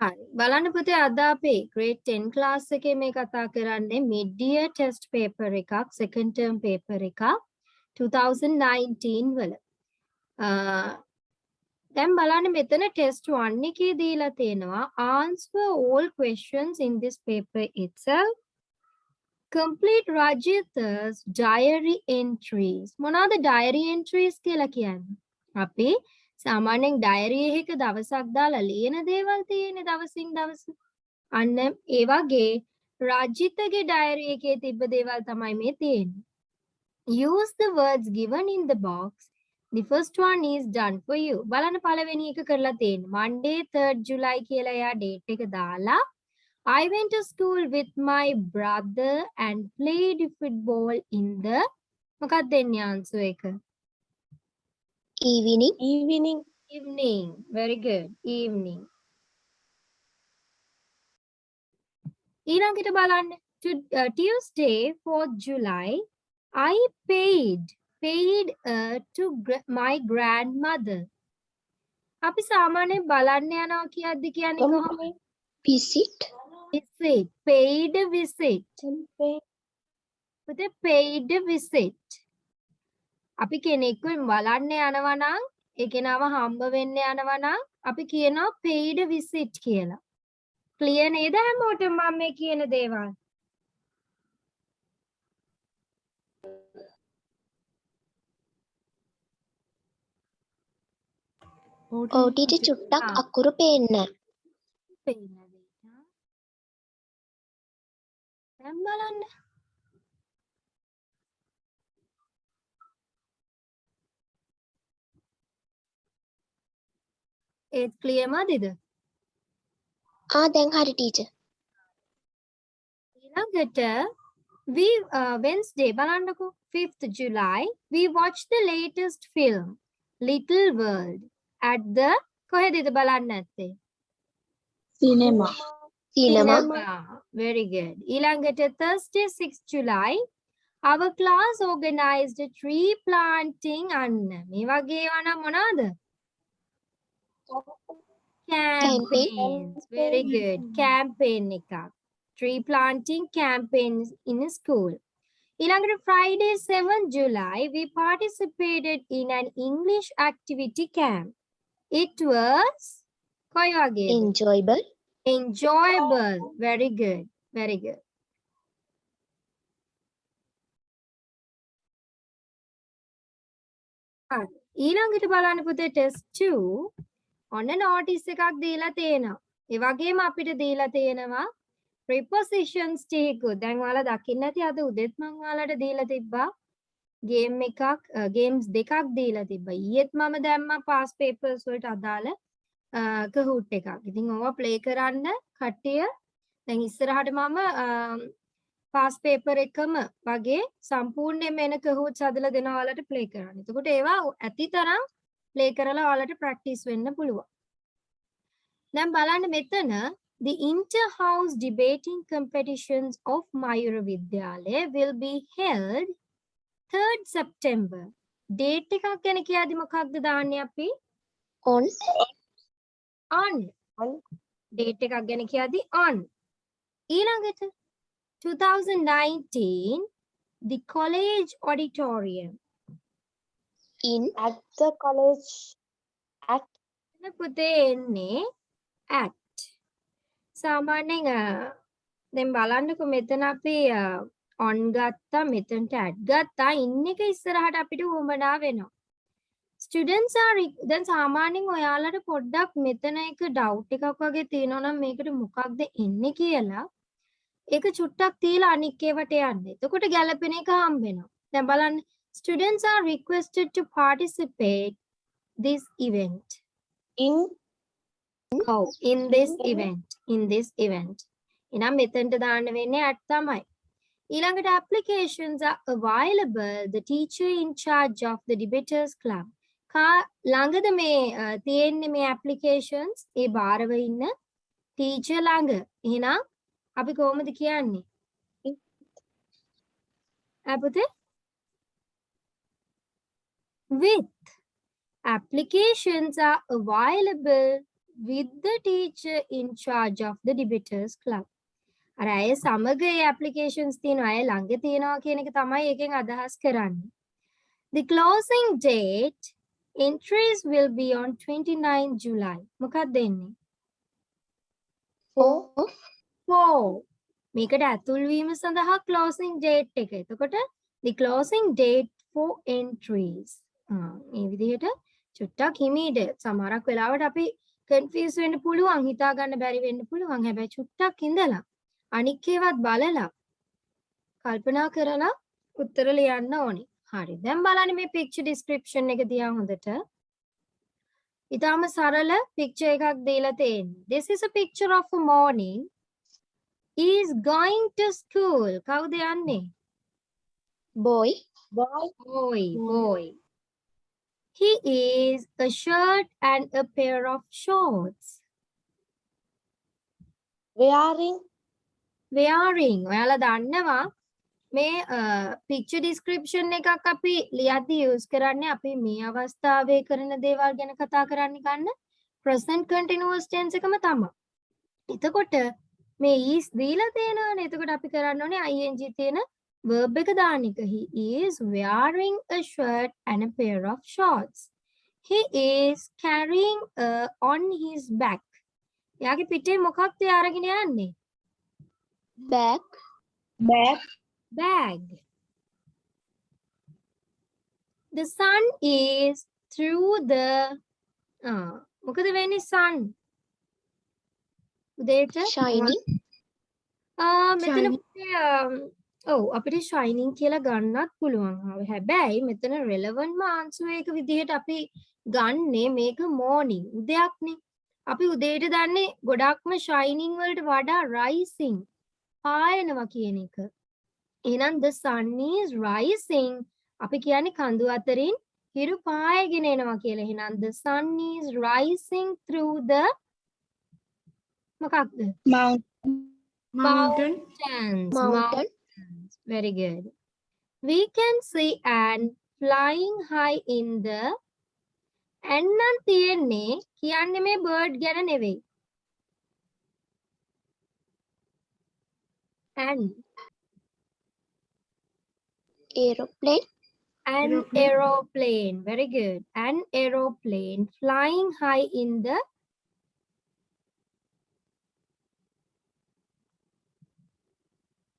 හරි. බලන්න පුතේ අද අපි grade 10 class එකේ මේ කතා කරන්නේ mid year test paper එකක් second term paper එකක් 2019 වල. දැන් බලන්න මෙතන test 1 එකේ දීලා තියෙනවා answer all questions in this paper itself. Complete Rajita's diary entries. මොනවාද diary entries කියලා කියන්නේ? අපි සාමාන්‍යයෙන් diary එකක දවසක් දාලා ලියන දේවල් තියෙන්නේ දවසින් දවස. අන්න ඒ වගේ රජිතගේ diary එකේ තිබ්බ දේවල් තමයි මේ තියෙන්නේ. Use the words given in the box. The first one is done for you. බලන්න පළවෙනි එක කරලා තියෙන්නේ. Monday 3rd July කියලා එයා date එක දාලා I went to school with my brother and played football in the මොකක්ද දෙන්නේ answer එක? Evening. Evening. Very good. Evening. ඊළඟට බලන්න Tuesday 4th July I paid to my grandmother. අපි සාමාන්‍යයෙන් බලන්න යනවා කියද්දි කියන්නේ කොහොමද? Visit. Paid visit. With a paid visit. අපි කෙනෙක්ව බලන්න යනවා නම් ඒ කෙනාව හම්බ වෙන්න යනවා නම් අපි කියනවා paid visit කියලා. Clear නේද හැමෝටම මම මේ කියන දේවල්? ඔව් ටීචර් චුට්ටක් අකුරු පේන්නේ පේන්නේ. දැන් බලන්න. ඒත් ක්ලියර් මදිද? දැන් හරි ටීචර්. ඊළඟට we Wednesday බලන්නකෝ 5th July we watched the latest film Little World at the කොහෙද බලන්න නැත්තේ? Cinema. Very good. ඊළඟට Thursday 6th July our class organized a tree planting අන්න මේ වගේ ඒවා නම් මොනවාද? Campaigns. Very good. Campaign එකක්. Tree planting campaigns in a school. ඊළඟට Friday 7th July we participated in an English activity camp. It was කොයි වගේද? Enjoyable. Very good. Very good. ඊළඟට බලන්න පුතේ test 2 ඔන්න notice එකක් දීලා තියෙනවා. ඒ වගේම අපිට දීලා තියෙනවා prepositions ටිකකුත්. දැන් ඔයාලා දකින්න ඇති අද උදේත් මම ඔයාලට දීලා තිබ්බා games දෙකක් දීලා තිබ්බා. ඊයේත් මම දැම්මා past papers වලට අදාළ Kahoot එකක්. ඉතින් ඕවා play කරන්න කට්ටිය දැන් ඉස්සරහට මම past paper එකම වගේ සම්පූර්ණයෙන්ම එන Kahoots හදලා දෙනවා ඔයාලට play කරන්න. එතකොට ඒවා ඇති තරම් play කරලා ඔයාලට practice වෙන්න පුළුවන්. දැන් බලන්න මෙතන the inter-house debating competitions of Mayura Vidyalaya will be held 3rd September. Date එකක් ගැන කියද්දි මොකක්ද දාන්නේ අපි? On. Date එකක් ගැන කියද්දි on. ඊළඟට 2019 the college auditorium. At the college. පුතේ එන්නේ at. සාමාන්‍යයෙන් දැන් බලන්නකෝ මෙතන අපි on ගත්තා මෙතනට at ගත්තා ඉන්න එක ඉස්සරහට අපිට වමනා වෙනවා. Students are දැන් සාමාන්‍යයෙන් ඔයාලට පොඩ්ඩක් මෙතන එක doubt එකක් වගේ තියෙනවා නම් මේකට මොකක්ද එන්නේ කියලා ඒක චුට්ටක් තියලා අනික් ඒවට යන්න. එතකොට ගැළපෙන එක හම්බ වෙනවා. දැන් බලන්න students are requested to participate this event. In this event. එහෙනම් මෙතනට දාන්න වෙන්නේ at තමයි. ඊළඟට applications are available the teacher in charge of the debaters club. ළඟද මේ තියෙන්නේ මේ applications ඒ බාරව ඉන්න teacher ළඟ. එහෙනම් අපි කොහොමද කියන්නේ? අපතේ with applications are available with the teacher in charge of the debaters club. අර අය සමග ඒ applications තියෙනවා අය ළඟ තියෙනවා කියන එක තමයි එකෙන් අදහස් කරන්නේ. The closing date entries will be on 29 July. මොකක්ද එන්නේ? 4. මේකට ඇතුල් වීම සඳහා closing date එක. එතකොට the closing date for entries. මේ විදිහට චුට්ටක් immediate. සමහරක් වෙලාවට අපි confuse වෙන්න පුළුවන්, හිතා ගන්න බැරි වෙන්න පුළුවන්. හැබැයි චුට්ටක් ඉඳලා අනික් ඒවාත් බලලා කල්පනා කරලා උත්තර ලියන්න ඕනේ. හරි. දැන් බලන්න මේ picture description එක දිහා හොඳට. ඊටාම සරල picture එකක් දීලා තියෙන්නේ. This is a picture of a morning. He is going to school. කවුද යන්නේ? boy, Boy. He is a shirt and a pair of shorts. wearing, ඔයාලා දන්නවා මේ picture description එකක් අපි ලියද්දී use කරන්නේ අපි මේ අවස්ථාවේ කරන දේවල් ගැන කතා කරන්න ගන්න present continuous tense එකම තමයි. එතකොට මේ is දීලා තියෙනවානේ. එතකොට අපි කරන්න ඕනේ ing තියෙන verb එක දාන්න එක. He is wearing a shirt and a pair of shorts. He is carrying on his back. එයාගේ පිටේ මොකක්ද අරගෙන යන්නේ? bag, Bag. The sun is through the මොකද වෙන්නේ sun? උදේට shining, මෙතන ඔව් අපිට shining කියලා ගන්නත් පුළුවන්. හැබැයි මෙතන relevant answer එක විදිහට අපි ගන්නෙ මේක morning උදයක්නේ. අපි උදේට දන්නේ ගොඩක්ම shining වලට වඩා rising පායනවා කියන එක. එහෙනම් the sun is rising අපි කියන්නේ කඳු අතරින් හිරු පායගෙන එනවා කියලා. එහෙනම් the sun is rising through the මොකක්ද? mountain, mountain, Very good. We can see an flying high in the and නම් තියෙන්නේ කියන්නේ මේ bird ගැන නෙවෙයි. And aeroplane, an aeroplane. Very good. An aeroplane flying high in the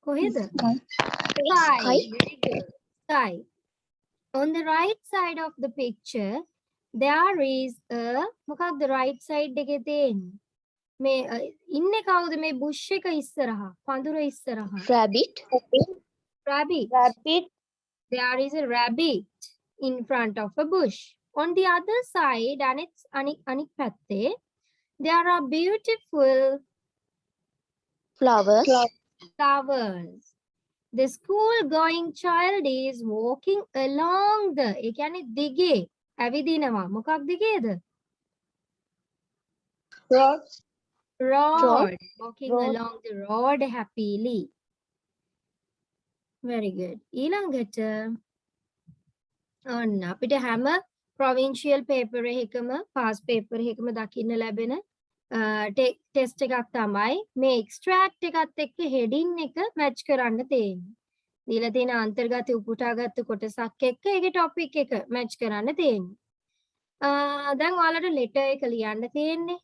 කොහෙද? sky, Very good. Sky. On the right side of the picture, there is a මොකක්ද right side එකේ තියෙන්නේ? මේ ඉන්නේ කවුද මේ bush එක ඉස්සරහා? පඳුර ඉස්සරහා. rabbit, Rabbit. There is a rabbit in front of a bush. On the other side, and it's anik පැත්තේ, there are beautiful flowers, The school going child is walking along the ඒ කියන්නේ දිගේ ඇවිදිනවා. මොකක් දිගේද? Road. Walking along the road happily. Very good. ඊළඟට ඔන්න අපිට හැම provincial paper එකකම past paper එකකම දකින්න ලැබෙන ටෙස්ට් එකක් තමයි මේ extract එකත් එක්ක heading එක match කරන්න තියෙන්නේ. දීලා තියෙන අන්තර්ගත උපුටාගත්තු කොටසක් එක්ක ඒකේ topic එක match කරන්න තියෙන්නේ. දැන් ඔයාලට letter එක ලියන්න තියෙන්නේ.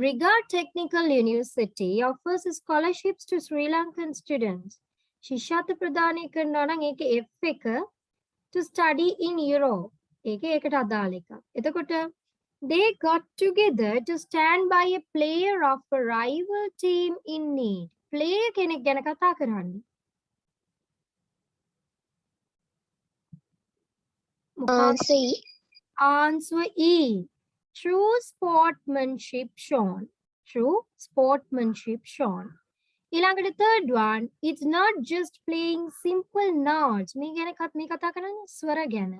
Regard Technical University offers scholarships to Sri Lankan students. ශිෂ්‍යත්ව ප්‍රදානය කරනවා නම් ඒකේ F එක to study in Europe. ඒකට අදාළ එකක්. එතකොට they got together to stand by a player of a rival team in need. Player කෙනෙක් ගැන කතා කරන්නේ. answer E, Answer E. True sportsmanship shown. ඊළඟට third one, it's not just playing simple notes. මේ කතා කරන්නේ ස්වර ගැන.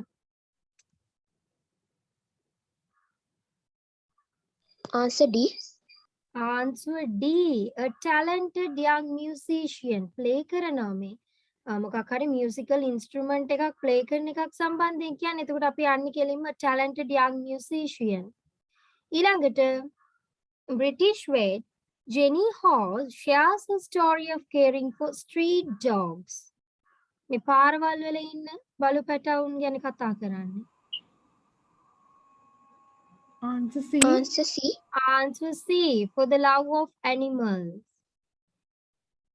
answer D, Answer D. A talented young musician. Play කරනවා මේ. මොකක් හරි musical instrument එකක් play කරන එකක් සම්බන්ධයෙන් කියන්නේ. එතකොට අපි යන්නේ කෙලින්ම talented young musician. ඊළඟට British vet Jenny Hall shares her story of caring for street dogs. මේ පාරවල් වල ඉන්න බලු පැටවුන් ගැන කතා කරන්නේ. Answer C. Answer C. Answer C, for the love of animals.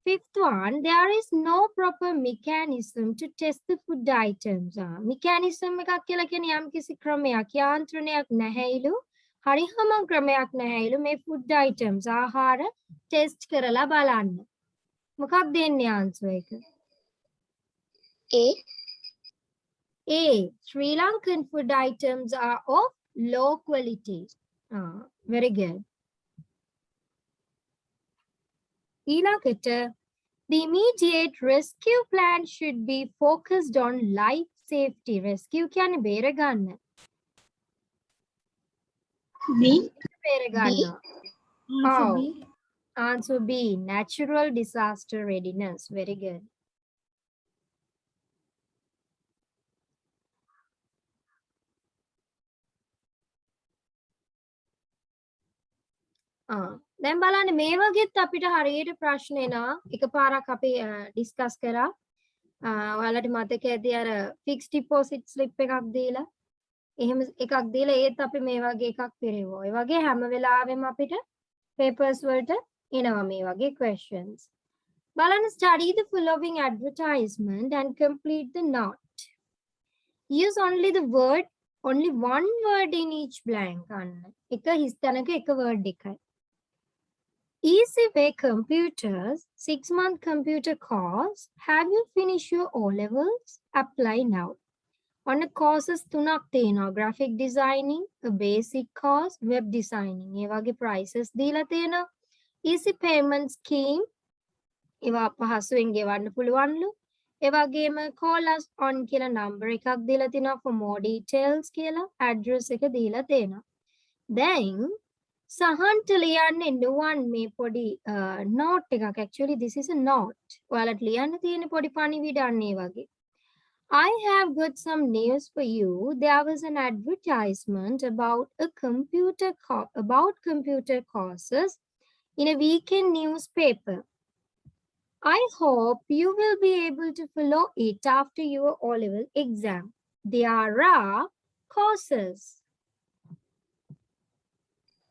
Fifth one, there is no proper mechanism to test the food items. Mechanism එකක් කියලා කියන්නේ යම් කිසි ක්‍රමයක් යාන්ත්‍රණයක් නැහැයිලු හරිහම ක්‍රමයක් නැහැයිලු මේ food items ආහාර ටෙස්ට් කරලා බලන්න. මොකක්ද දෙන්නේ answer එක? A. A. Sri Lankan food items are of low quality. Very good. ඊළඟට the immediate rescue plan should be focused on life safety. Rescue කියන්නේ බේර ගන්න. B. බේර ගන්න. Answer Oh. B. Answer B, natural disaster readiness. Very good. දැන් බලන්න මේ වගේත් අපිට හරියට ප්‍රශ්න එනවා. එකපාරක් අපි ඩිස්කස් කරා. ඔයාලට මතක ඇති අර ෆික්ස් ඩිපොසිට් ස්ලිප් එකක් දීලා එහෙම එකක් දීලා ඒත් අපි මේ වගේ එකක් පිරෙවුවා. ඒ වගේ හැම වෙලාවෙම අපිට papers වලට එනවා මේ වගේ questions. බලන්න study the following advertisement and complete the note. Use only one word in each blank. එක හිස් තැනක එක word එකයි. Easy Way Computers 6-month computer course. Have you finished your O-levels? Apply now. On the courses තුනක් තියෙනවා. Graphic designing, a basic course, web designing. ඒ වගේ prices දීලා තියෙනවා. Easy payment scheme. ඒවා පහසුවෙන් ගෙවන්න පුළුවන්ලු. ඒ වගේම call us on කියලා number එකක් දීලා තිනවා for more details කියලා address එක දීලා තියෙනවා. Then සහන්ට ලියන්න නුවන් මේ පොඩි note එකක්. Actually this is a note. ඔයාලට ලියන්න තියෙන පොඩි පණිවිඩයක් ඒ වගේ. I have got some news for you. There was an advertisement about computer courses in a weekend newspaper. I hope you will be able to follow it after your O-level exam. There are courses.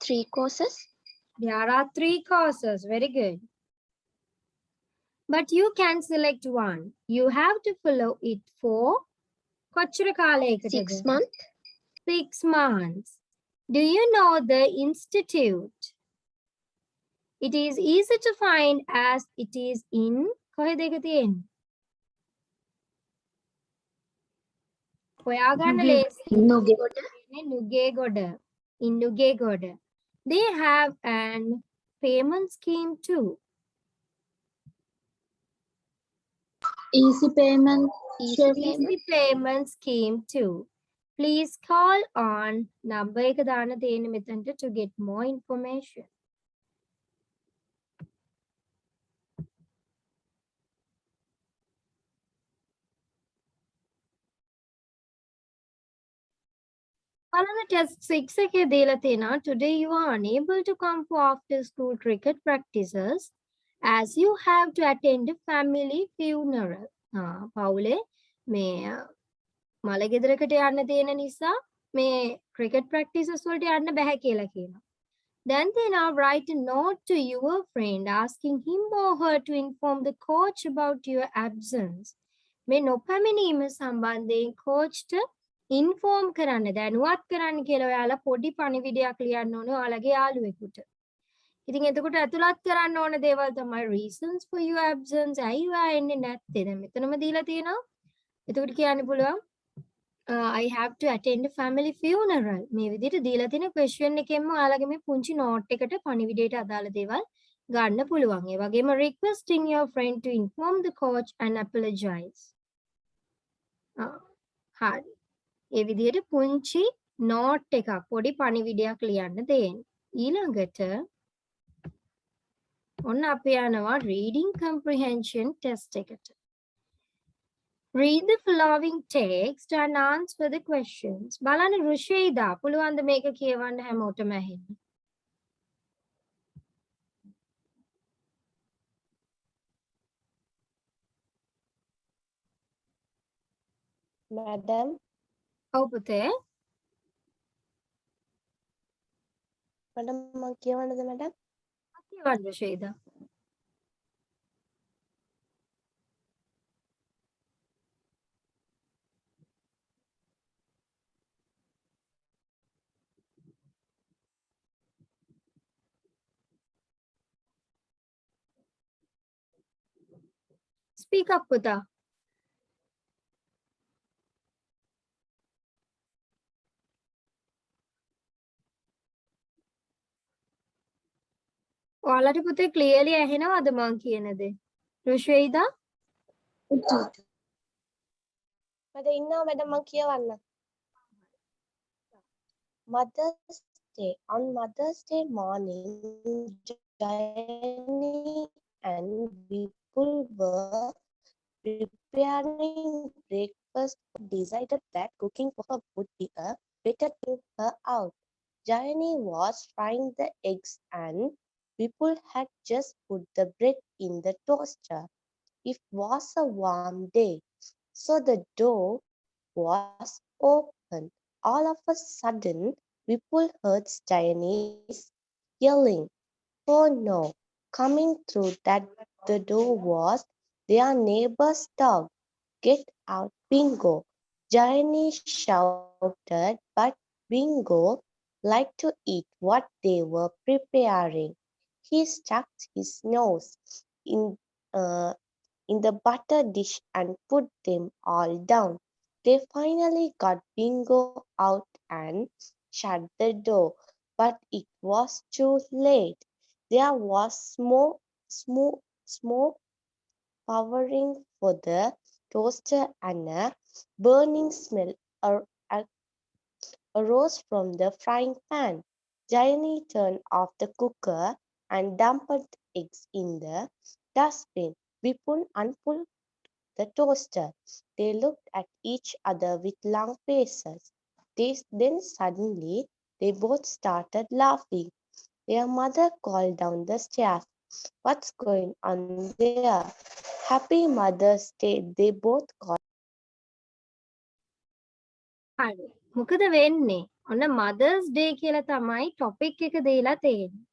3 courses. There are 3 courses. Very good. But you can select one. You have to follow it for කොච්චර කාලයකටද? 6 months. 6 months. Do you know the institute? It is easy to find as it is in කොහෙද ඒක තියෙන්නේ? හොයාගන්න ලේසි. Nugegoda. In Nugegoda. They have an payment scheme too. Easy payment. Easy payment scheme too. Please call on number එක දාන්න තියෙන මෙතනට to get more information. බලන්න test 6 එකේ දීලා තියෙනවා today you are unable to come for after school cricket practices as you have to attend a family funeral. පවුලේ මේ මලගෙදරකට යන්න තියෙන නිසා මේ cricket practices වලට යන්න බැහැ කියලා කියනවා. Then they now write a note to your friend asking him or her to inform the coach about your absence. මේ නොපැමිණීම සම්බන්ධයෙන් coachට inform කරන්න දැනුවත් කරන්න කියලා ඔයාලා පොඩි පණිවිඩයක් ලියන්න ඕනේ ඔයාලගේ යාළුවෙකුට. ඉතින් එතකොට ඇතුළත් කරන්න ඕන දේවල් තමයි reasons for your absence. ඇයි ඔයා එන්නේ නැත්තේ? දැන් මෙතනම දීලා තියෙනවා. එතකොට කියන්න පුළුවන් I have to attend a family funeral. මේ විදිහට දීලා තියෙන question එකෙන්ම ඔයාලගේ මේ පුංචි note එකට පණිවිඩයට අදාළ දේවල් ගන්න පුළුවන්. ඒ වගේම requesting your friend to inform the coach and apologize. හරි. ඒ විදිහට පුංචි note එකක් පොඩි පණිවිඩයක් ලියන්න දෙන්න. ඊළඟට ඔන්න අපි යනවා reading comprehension test එකට. Read the following text and answer the questions. බලන්න රුෂිදා පුළුවන් ද මේක කියවන්න හැමෝටම ඇහෙන්න. Madam, ඔව් පුතේ. madam මං කියවන්නද madam? කියවන්න රුෂිදා. Speak up පුතා. ඔයාලට පුතේ clearly ඇහෙනවද මං කියන දේ? රුෂිදා? මට ඉන්නවා madam මං කියවන්න. Mother's Day. On Mother's Day morning, Jayani and Vipul were preparing breakfast. Decided that cooking for her would be a better to her out. Jayani was frying the eggs and Vipul had just put the bread in the toaster. It was a warm day, so the door was open. All of a sudden, Vipul heard Jayani's yelling, "Oh no!" Coming through the door was their neighbor's dog. "Get out, Bingo!" Jayani shouted, but Bingo liked to eat what they were preparing. He stuck his nose in the butter dish and put them all down. They finally got Bingo out and shut the door, but it was too late. There was smoke powering for the toaster and a burning smell arose from the frying pan. Jayani turned off the cooker and dumped eggs in the dustbin. Vipul unpulled the toaster. They looked at each other with long faces. Then suddenly they both started laughing. Their mother called down the stairs. "What's going on there?" "Happy Mother's Day," they both called. හරි. මොකද වෙන්නේ? ඔන්න Mother's Day කියලා තමයි topic එක දීලා තියෙන්නේ.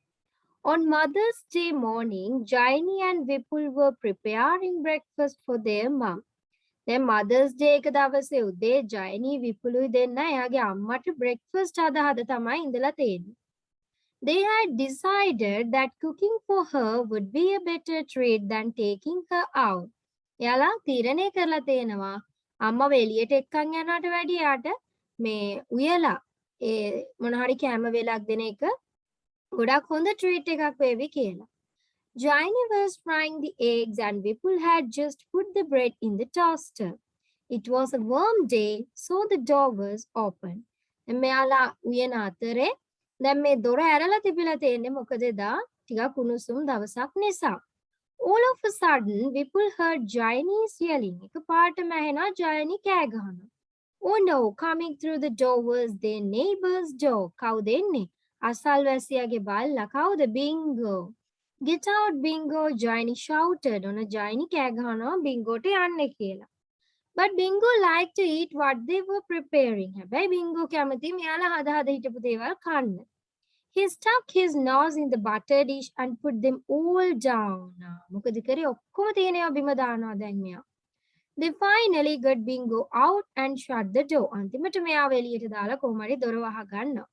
On Mother's Day morning, Jayani and Vipul were preparing breakfast for their mom. දැන් Mother's Day එක දවසේ උදේ Jayani විපුලුයි දෙන්න එයාගේ අම්මට breakfast හදා තමයි ඉඳලා තියෙන්නේ. They had decided that cooking for her would be a better treat than taking her out. එයාලා තීරණය කරලා තියෙනවා අම්මා එළියට එක්කන් යනවට වැඩිය යාට මේ උයලා ඒ මොන හරි කැම වේලක් දෙන එක ගොඩක් හොඳ treat එකක් වේවි කියලා. Jayani was frying the eggs and Vipul had just put the bread in the toaster. It was a warm day, so the door was open. මෙයාලා උයන අතරේ දැන් මේ දොර ඇරලා තිබිලා තියෙන්නේ මොකද එදා ටිකක් උණුසුම් දවසක් නිසා. All of a sudden, Vipul heard Jayani's yelling. එකපාරටම ඇහෙනවා Jayani කෑ ගහනවා. Oh no, coming through the door was their neighbor's dog. කවුද එන්නේ? අසල්වැසියාගේ බල්ලා. කවුද? Bingo. "Get out, Bingo!" Jayani shouted. ඔන්න Jayani කෑ ගහනවා Bingoට යන්න කියලා. But Bingo liked to eat what they were preparing. හැබැයි Bingo කැමති මෙයාලා හදා හිටපු දේවල් කන්න. He stuck his nose in the butter dish and put them all down. මොකද කරේ ඔක්කොම තියෙනවා බිම දානවා දැන් මෙයා. They finally got Bingo out and shut the door. අන්තිමට මෙයාව එළියට දාලා කොහොම හරි දොර වහගන්නවා.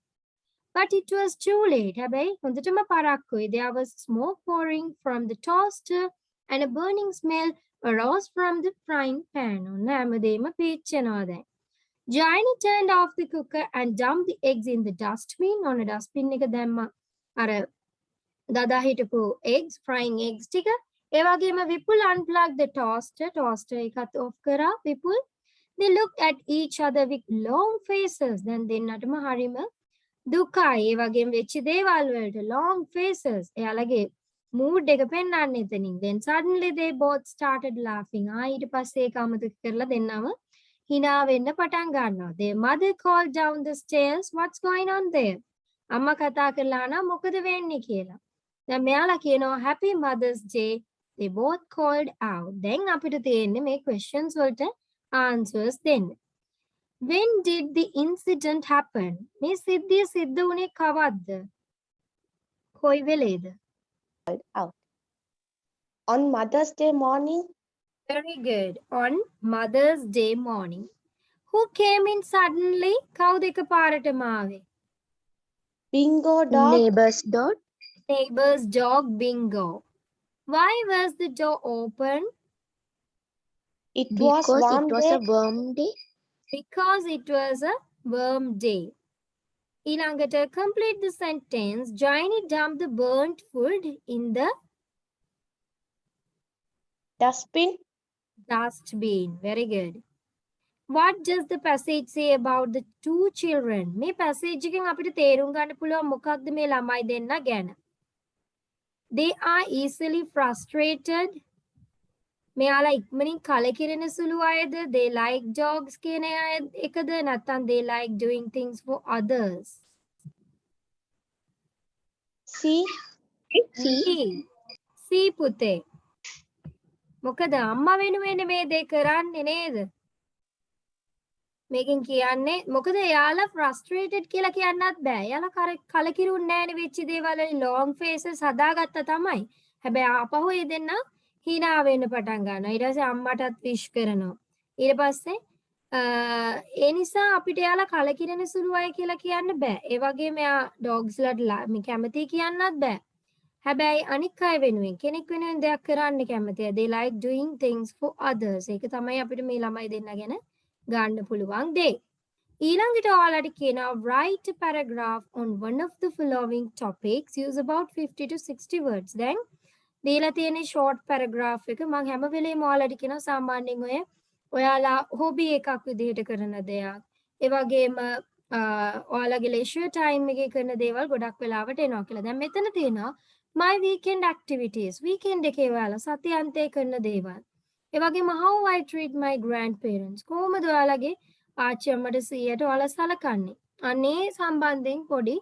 But it was too late. හැබැයි හොඳටම පරක්කුයි. There was smoke pouring from the toaster and a burning smell arose from the frying pan. ඔන්න හැමදේම පීච්චෙනවා දැන්. Jayani turned off the cooker and dumped the eggs in the dustbin. ඔන්න dustbin එක දැම්මා. අර දදා හිටපු eggs, frying eggs ටික. ඒ වගේම Vipul unplugged the toaster. Toaster එකත් off කරා Vipul. They looked at each other with long faces. දැන් දෙන්නටම හරිම දුකයි. ඒ වගේම වෙච්ච දේවල් වලට long faces. එයාලගේ mood එක පෙන්වන්න එතනින්. Then suddenly they both started laughing. ඊට පස්සේ ඒක අමතක කරලා දෙන්නම hina වෙන්න පටන් ගන්නවා. Their mother called down the stairs, what's going on there? අම්මා කතා කරලා අහනවා මොකද වෙන්නේ කියලා. දැන් මෙයාලා කියනවා happy mother's day. They both called out. දැන් අපිට තියෙන්නේ මේ questions වලට answers දෙන්න. When did the incident happen? මේ සිද්ධිය සිද්ධ වුණේ කවද්ද? කොයි වෙලේද? out. On Mother's Day morning, Very good. On Mother's Day morning. Who came in suddenly? කවුද එකපාරටම ආවේ? Bingo dog Neighbor's dog. Neighbor's dog Bingo. Why was the door open? it was Because warm it was day. a warm day. Because it was a warm day. ඊළඟට complete the sentence. Johnny dumped the burnt food in the Dustbin. dustbin. Very good. What does the passage say about the two children? මේ passage එකෙන් අපිට තේරුම් ගන්න පුළුවන් මොකක්ද මේ ළමයි දෙන්න ගැන. They are easily frustrated. මෙයාලා ඉක්මනින් කලකිරෙන සුළු අයද? They like dogs කියන එකද? නැත්නම් they like doing things for others? See, C පුතේ. මොකද අම්මා වෙනුවෙන් මේ දේ කරන්නේ නේද? මේකෙන් කියන්නේ මොකද එයාලා frustrated කියලා කියන්නත් බෑ. එයාලා කලකිරුන්නේ නැහැනේ වෙච්ච දේවල් වලින් long faces හදාගත්තා තමයි. හැබැයි ආපහු ඒ දෙන්න hina වෙන්න පටන් ගන්නවා. ඊට පස්සේ අම්මටත් wish කරනවා. ඊට පස්සේ ඒ නිසා අපිට එයාලා කලකිරෙන සුළු අය කියලා කියන්න බෑ. ඒ වගේම එයා dogs ලට මේ කැමති කියන්නත් බෑ. හැබැයි අනික් අය වෙනුවෙන් කෙනෙක් වෙනුවෙන් දෙයක් කරන්න කැමතියි. They like doing things for others. ඒක තමයි අපිට මේ ළමයි දෙන්න ගැන ගන්න පුළුවන් දේ. ඊළඟට ඔයාලට කියනවා write a paragraph on one of the following topics. Use about 50 to 60 words. දැන් දීලා තියෙන short paragraph එක මම හැම වෙලේම ඔයාලට කියනවා සාමාන්‍යයෙන් ඔයාලා hobby එකක් විදිහට කරන දෙයක්. ඒ වගේම ඔයාලගේ leisure time එකේ කරන දේවල් ගොඩක් වෙලාවට එනවා කියලා. දැන් මෙතන තියෙනවා my weekend activities. weekend එකේ ඔයාලා සතියන්තයේ කරන දේවල්. ඒ වගේම how I treat my grandparents. කොහොමද ඔයාලගේ ආච්චි අම්මට සීයට ඔයාලා සලකන්නේ? අනේ සම්බන්ධයෙන් පොඩි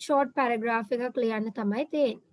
short paragraph එකක් ලියන්න තමයි තියෙන්නේ.